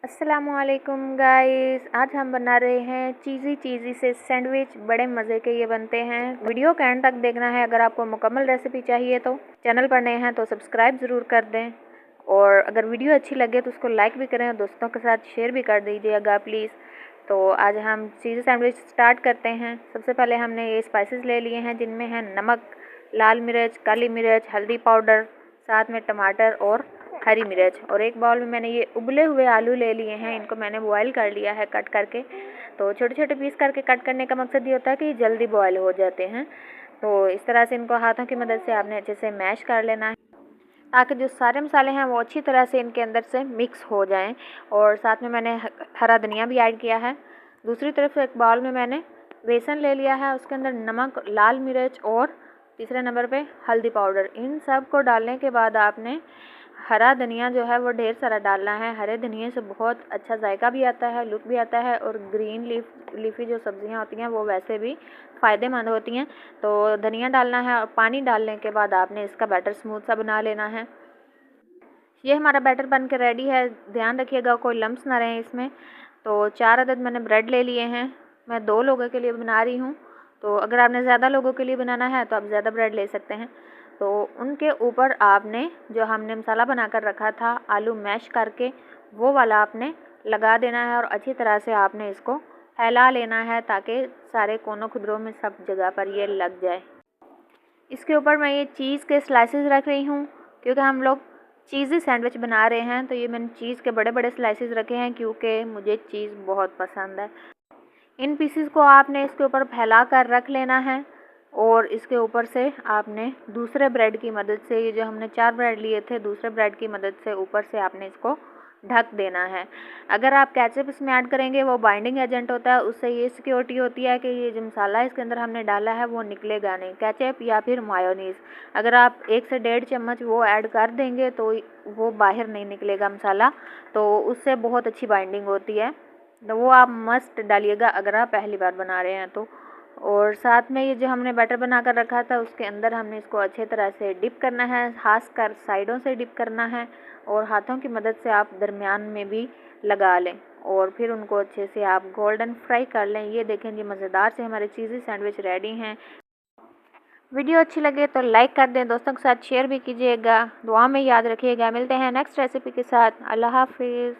अस्सलामुअलैकुम गाइस, आज हम बना रहे हैं चीज़ी से सैंडविच। बड़े मज़े के ये बनते हैं। वीडियो का एंड तक देखना है। अगर आपको मुकम्मल रेसिपी चाहिए तो चैनल पर नए हैं तो सब्सक्राइब ज़रूर कर दें, और अगर वीडियो अच्छी लगे तो उसको लाइक भी करें और दोस्तों के साथ शेयर भी कर दीजिएगा प्लीज़। तो आज हम चीज़ी सैंडविच स्टार्ट करते हैं। सबसे पहले हमने ये स्पाइसेस ले लिए हैं, जिनमें है नमक, लाल मिर्च, काली मिर्च, हल्दी पाउडर, साथ में टमाटर और हरी मिर्च। और एक बाउल में मैंने ये उबले हुए आलू ले लिए हैं। इनको मैंने बॉयल कर लिया है कट करके। तो छोटे छोटे पीस करके कट करने का मकसद ये होता है कि जल्दी बॉयल हो जाते हैं। तो इस तरह से इनको हाथों की मदद से आपने अच्छे से मैश कर लेना है, ताकि जो सारे मसाले हैं वो अच्छी तरह से इनके अंदर से मिक्स हो जाएं। और साथ में मैंने हरा धनिया भी ऐड किया है। दूसरी तरफ से एक बाउल में मैंने बेसन ले लिया है, उसके अंदर नमक, लाल मिर्च और तीसरे नंबर पे हल्दी पाउडर। इन सब को डालने के बाद आपने हरा धनिया जो है वो ढेर सारा डालना है। हरे धनिए से बहुत अच्छा जायका भी आता है, लुक भी आता है, और ग्रीन लीफी जो सब्जियां होती हैं वो वैसे भी फ़ायदेमंद होती हैं। तो धनिया डालना है, और पानी डालने के बाद आपने इसका बैटर स्मूथ सा बना लेना है। ये हमारा बैटर बन के रेडी है। ध्यान रखिएगा कोई लम्स ना रहे इसमें। तो 4 अदद मैंने ब्रेड ले लिए हैं। मैं 2 लोगों के लिए बना रही हूँ, तो अगर आपने ज़्यादा लोगों के लिए बनाना है तो आप ज़्यादा ब्रेड ले सकते हैं। तो उनके ऊपर आपने जो हमने मसाला बना कर रखा था आलू मैश करके, वो वाला आपने लगा देना है, और अच्छी तरह से आपने इसको फैला लेना है ताकि सारे कोनों खुदरों में सब जगह पर ये लग जाए। इसके ऊपर मैं ये चीज़ के स्लाइसेस रख रही हूँ, क्योंकि हम लोग चीज़ी सैंडविच बना रहे हैं। तो ये मैंने चीज़ के बड़े बड़े स्लाइसेस रखे हैं, क्योंकि मुझे चीज़ बहुत पसंद है। इन पीसेस को आपने इसके ऊपर फैला कर रख लेना है, और इसके ऊपर से आपने दूसरे ब्रेड की मदद से, ये जो हमने 4 ब्रेड लिए थे, दूसरे ब्रेड की मदद से ऊपर से आपने इसको ढक देना है। अगर आप केचप इसमें ऐड करेंगे, वो बाइंडिंग एजेंट होता है, उससे ये सिक्योरिटी होती है कि ये जो मसाला इसके अंदर हमने डाला है वो निकलेगा नहीं। केचप या फिर मायोनीज़, अगर आप 1 से 1.5 चम्मच वो ऐड कर देंगे तो वो बाहर नहीं निकलेगा मसाला, तो उससे बहुत अच्छी बाइंडिंग होती है। तो वो आप मस्ट डालिएगा अगर आप पहली बार बना रहे हैं तो। और साथ में ये जो हमने बैटर बना कर रखा था उसके अंदर हमने इसको अच्छे तरह से डिप करना है, खास कर साइडों से डिप करना है, और हाथों की मदद से आप दरमियान में भी लगा लें, और फिर उनको अच्छे से आप गोल्डन फ्राई कर लें। ये देखें जी, मज़ेदार से हमारे चीज़ी सैंडविच रेडी हैं। वीडियो अच्छी लगे तो लाइक कर दें, दोस्तों के साथ शेयर भी कीजिएगा, दुआ में याद रखिएगा। मिलते हैं नेक्स्ट रेसिपी के साथ। अल्लाह हाफिज़।